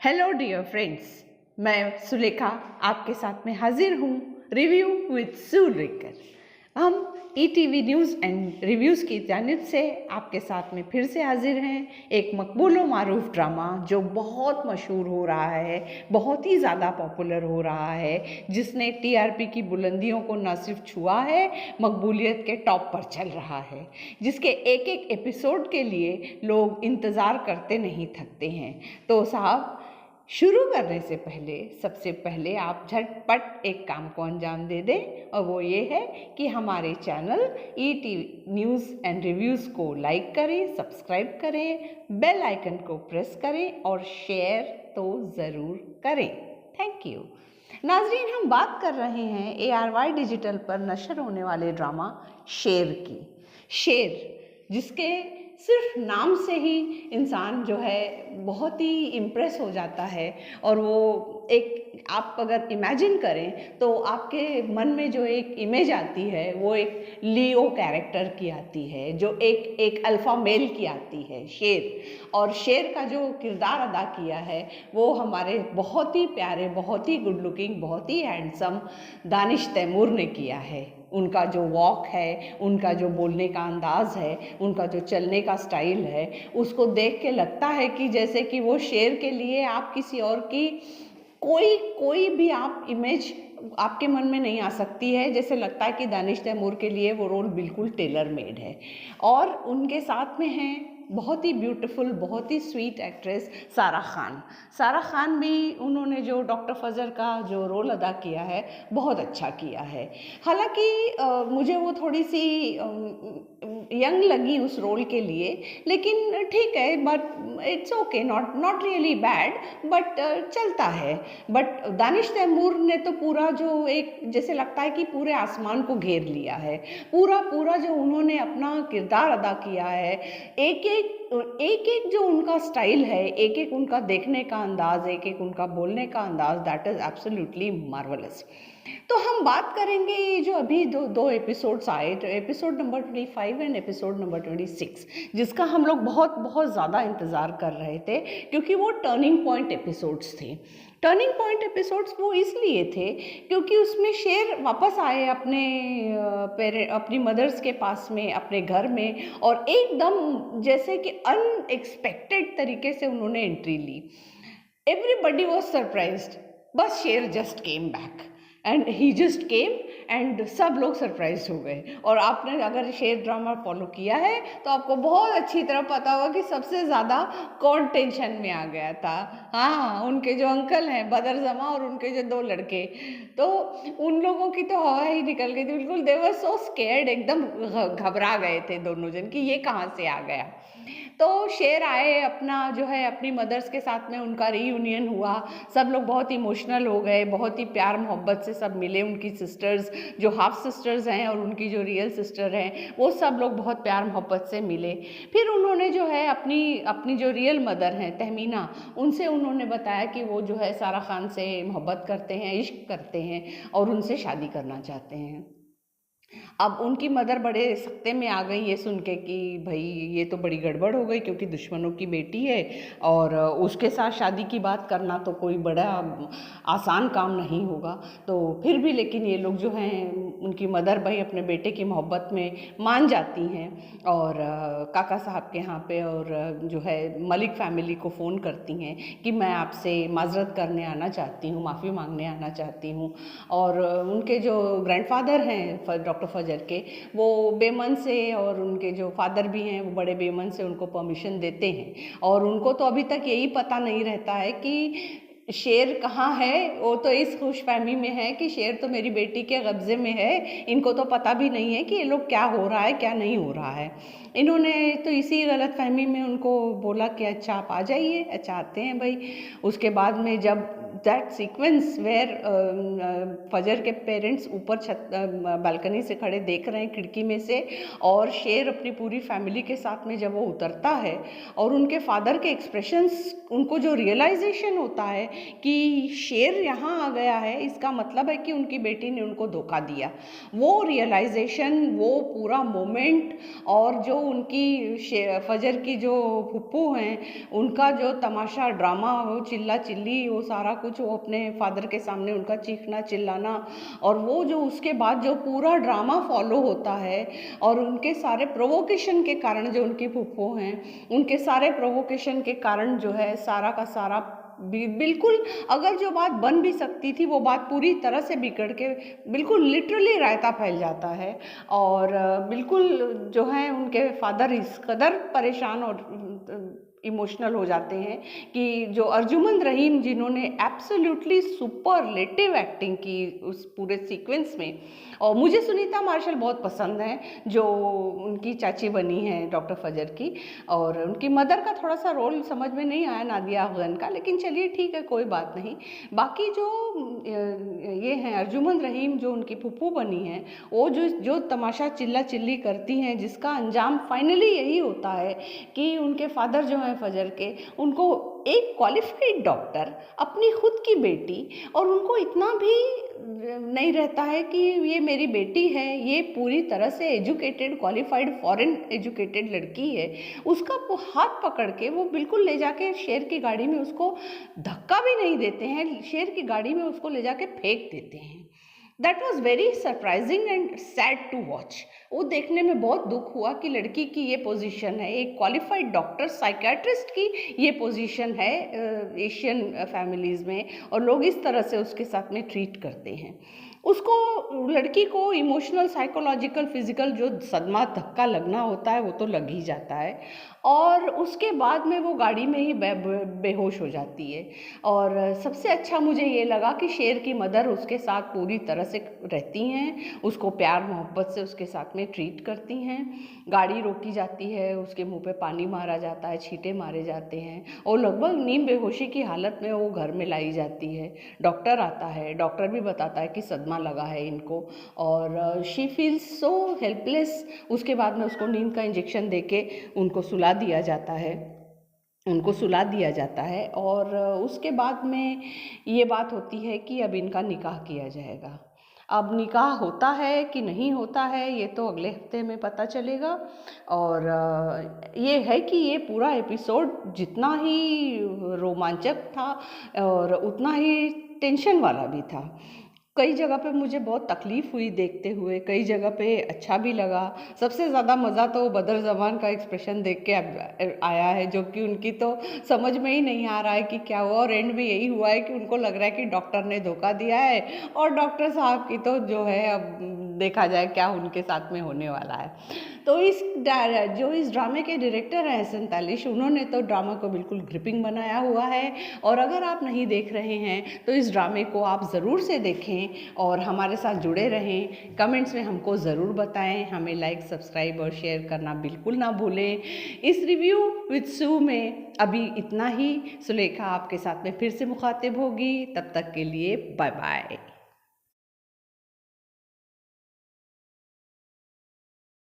Hello dear friends, मैं सुलेखा आपके साथ में हाजिर हूँ रिव्यू विद सुलेखा। हम ईटीवी न्यूज़ एंड रिव्यूज़ की जानिब से आपके साथ में फिर से हाजिर हैं। एक मकबूल व मारूफ ड्रामा जो बहुत मशहूर हो रहा है, बहुत ही ज़्यादा पॉपुलर हो रहा है, जिसने टीआरपी की बुलंदियों को न सिर्फ छुआ है, मकबूलियत के टॉप पर चल रहा है, जिसके एक एक एपिसोड के लिए लोग इंतज़ार करते नहीं थकते हैं। तो साहब, शुरू करने से पहले सबसे पहले आप झटपट एक काम को अंजाम दे दें, और वो ये है कि हमारे channel ETV news and reviews को लाइक करें, सब्सक्राइब करें, बेल आइकन को प्रेस करें और शेयर तो ज़रूर करें। Thank you. नाजरीन, हम बात कर रहे हैं ARY डिजिटल पर नशर होने वाले ड्रामा शेर की। शेर, जिसके सिर्फ नाम से ही इंसान जो है बहुत ही इम्प्रेस हो जाता है, और वो एक आप अगर इमेजिन करें तो आपके मन में जो एक इमेज आती है वो एक लियो कैरेक्टर की आती है, जो एक अल्फ़ा मेल की आती है, शेर। और शेर का जो किरदार अदा किया है वो हमारे बहुत ही प्यारे, बहुत ही गुड लुकिंग, बहुत ही हैंडसम दानिश तैमूर ने किया है। उनका जो वॉक है, उनका जो बोलने का अंदाज़ है, उनका जो चलने का स्टाइल है, उसको देख के लगता है कि जैसे कि वो शेर के लिए आप किसी और की कोई भी आप इमेज आपके मन में नहीं आ सकती है। जैसे लगता है कि दानिश तैमूर के लिए वो रोल बिल्कुल टेलर मेड है। और उनके साथ में हैं बहुत ही ब्यूटीफुल, बहुत ही स्वीट एक्ट्रेस सारा खान। सारा खान भी, उन्होंने जो डॉक्टर फजर का जो रोल अदा किया है बहुत अच्छा किया है। हालांकि मुझे वो थोड़ी सी यंग लगी उस रोल के लिए, लेकिन ठीक है, but it's okay, not really bad, but चलता है। बट दानिश तैमूर ने तो पूरा जो एक, जैसे लगता है कि पूरे आसमान को घेर लिया है। पूरा जो उन्होंने अपना किरदार अदा किया है, एक एक जो उनका स्टाइल है, एक एक उनका देखने का अंदाज, एक एक उनका बोलने का अंदाज, दैट इज़ एब्सोल्युटली मार्वलस। तो हम बात करेंगे ये जो अभी दो एपिसोड्स आए, तो episode number 25 and episode number 26, जिसका हम लोग बहुत ज़्यादा इंतज़ार कर रहे थे, क्योंकि वो टर्निंग पॉइंट एपिसोड्स थे। टर्निंग पॉइंट एपिसोड्स वो इसलिए थे क्योंकि उसमें शेर वापस आए अपनी मदर्स के पास में, अपने घर में, और एकदम जैसे कि अनएक्सपेक्टेड तरीके से उन्होंने एंट्री ली। एवरीबडी वॉज सरप्राइज्ड, बस शेर just came back and he just came, and सब लोग सरप्राइज हो गए। और आपने अगर शेर ड्रामा फॉलो किया है तो आपको बहुत अच्छी तरह पता होगा कि सबसे ज़्यादा कौन टेंशन में आ गया था। हाँ, उनके जो अंकल हैं बदर जमा और उनके जो दो लड़के, तो उन लोगों की तो हवा ही निकल गई थी बिल्कुल। दे वर सो स्केर्ड, एकदम घबरा गए थे दोनों जन कि ये कहाँ से आ गया। तो शेर आए, अपना जो है अपनी मदर्स के साथ में उनका रीयूनियन हुआ। सब लोग बहुत इमोशनल हो गए, बहुत ही प्यार मोहब्बत से सब मिले। उनकी सिस्टर्स जो हाफ सिस्टर्स हैं और उनकी जो रियल सिस्टर हैं, वो सब लोग बहुत प्यार मोहब्बत से मिले। फिर उन्होंने जो है अपनी जो रियल मदर हैं तहमीना, उनसे उन्होंने बताया कि वो जो है सारा खान से मोहब्बत करते हैं, इश्क करते हैं और उनसे शादी करना चाहते हैं। अब उनकी मदर बड़े सख्ते में आ गई ये सुन के कि भाई ये तो बड़ी गड़बड़ हो गई, क्योंकि दुश्मनों की बेटी है और उसके साथ शादी की बात करना तो कोई बड़ा आसान काम नहीं होगा। तो फिर भी लेकिन ये लोग जो हैं, उनकी मदर भाई अपने बेटे की मोहब्बत में मान जाती हैं, और काका साहब के यहाँ पे और जो है मलिक फैमिली को फ़ोन करती हैं कि मैं आपसे माजरत करने आना चाहती हूँ, माफ़ी मांगने आना चाहती हूँ। और उनके जो ग्रैंडफादर हैं डॉक्टर फजर के, वो बेमन से, और उनके जो फादर भी हैं वो बड़े बेमन से उनको परमिशन देते हैं। और उनको तो अभी तक यही पता नहीं रहता है कि शेर कहाँ है। वो तो इस खुशफहमी में है कि शेर तो मेरी बेटी के कब्ज़े में है, इनको तो पता भी नहीं है कि ये लोग क्या हो रहा है क्या नहीं हो रहा है। इन्होंने तो इसी गलत फहमी में उनको बोला कि अच्छा आप आ जाइए। अच्छा, आते हैं भाई। उसके बाद में जब दैट सीक्वेंस वेयर फजर के पेरेंट्स ऊपर छत बालकनी से खड़े देख रहे हैं खिड़की में से, और शेर अपनी पूरी फैमिली के साथ में जब वो उतरता है और उनके फादर के एक्सप्रेशंस, उनको जो रियलाइजेशन होता है कि शेर यहाँ आ गया है, इसका मतलब है कि उनकी बेटी ने उनको धोखा दिया, वो रियलाइजेशन, वो पूरा मोमेंट, और जो उनकी फजर की जो फुप्पू हैं उनका जो तमाशा ड्रामा, वो चिल्ला चिल्ली, वो सारा कुछ, वो अपने फादर के सामने उनका चीखना चिल्लाना, और वो जो उसके बाद जो पूरा ड्रामा फॉलो होता है, और उनके सारे प्रोवोकेशन के कारण, जो उनकी फुप्पो हैं उनके सारे प्रोवोकेशन के कारण जो है सारा का सारा बिल्कुल, अगर जो बात बन भी सकती थी वो बात पूरी तरह से बिगड़ के बिल्कुल लिटरली रायता फैल जाता है। और बिल्कुल जो है उनके फादर इस कदर परेशान और इमोशनल हो जाते हैं कि जो अर्जुमंद रहीम, जिन्होंने एब्सोल्युटली सुपरलेटिव एक्टिंग की उस पूरे सीक्वेंस में, और मुझे सुनीता मार्शल बहुत पसंद है जो उनकी चाची बनी है डॉक्टर फजर की, और उनकी मदर का थोड़ा सा रोल समझ में नहीं आया नादिया अफगान का, लेकिन चलिए ठीक है, कोई बात नहीं। बाकी जो ये हैं अर्जुमंद रहीम, जो उनकी फुप्पू बनी है, वो जो तमाशा चिल्ला चिल्ली करती हैं, जिसका अंजाम फाइनली यही होता है कि उनके फादर जो हैं फजर के, उनको एक क्वालिफाइड डॉक्टर, अपनी खुद की बेटी, और उनको इतना भी नहीं रहता है कि ये मेरी बेटी है, ये पूरी तरह से एजुकेटेड, क्वालिफाइड, फॉरेन एजुकेटेड लड़की है, उसका वो हाथ पकड़ के वो बिल्कुल ले जाके शेर की गाड़ी में, उसको धक्का भी नहीं देते हैं, शेर की गाड़ी में उसको ले जाके फेंक देते हैं। That was very surprising and sad to watch. वो देखने में बहुत दुख हुआ कि लड़की की ये पोजीशन है, एक क्वालिफाइड डॉक्टर, साइकियाट्रिस्ट की ये पोजीशन है एशियन फैमिलीज़ में, और लोग इस तरह से उसके साथ में ट्रीट करते हैं उसको। लड़की को इमोशनल, साइकोलॉजिकल, फिजिकल जो सदमा, धक्का लगना होता है वो तो लग ही जाता है, और उसके बाद में वो गाड़ी में ही बेहोश हो जाती है। और सबसे अच्छा मुझे ये लगा कि शेर की मदर उसके साथ पूरी तरह से रहती हैं, उसको प्यार मोहब्बत से उसके साथ में ट्रीट करती हैं। गाड़ी रोकी जाती है, उसके मुंह पे पानी मारा जाता है, छींटे मारे जाते हैं, और लगभग नीम बेहोशी की हालत में वो घर में लाई जाती है। डॉक्टर आता है, डॉक्टर भी बताता है कि सदमा लगा है इनको, और शी फील्स सो हेल्पलेस। उसके बाद में उसको नींद का इंजेक्शन देके उनको सुला दिया जाता है, और उसके बाद में ये बात होती है कि अब इनका निकाह किया जाएगा। अब निकाह होता है कि नहीं होता है ये तो अगले हफ्ते में पता चलेगा। और ये है कि ये पूरा एपिसोड जितना ही रोमांचक था और उतना ही टेंशन वाला भी था। कई जगह पे मुझे बहुत तकलीफ़ हुई देखते हुए, कई जगह पे अच्छा भी लगा। सबसे ज़्यादा मज़ा तो बदर ज़मान का एक्सप्रेशन देख के आया है, जो कि उनकी तो समझ में ही नहीं आ रहा है कि क्या हुआ, और एंड में यही हुआ है कि उनको लग रहा है कि डॉक्टर ने धोखा दिया है, और डॉक्टर साहब की तो जो है अब देखा जाए क्या उनके साथ में होने वाला है। तो इस ड्रामे के डायरेक्टर हैं एहसन तालिश, उन्होंने तो ड्रामा को बिल्कुल ग्रिपिंग बनाया हुआ है। और अगर आप नहीं देख रहे हैं तो इस ड्रामे को आप ज़रूर से देखें और हमारे साथ जुड़े रहें। कमेंट्स में हमको ज़रूर बताएं, हमें लाइक, सब्सक्राइब और शेयर करना बिल्कुल ना भूलें। इस रिव्यू विद सू में अभी इतना ही। सुलेखा आपके साथ में फिर से मुखातिब होगी, तब तक के लिए बाय बाय।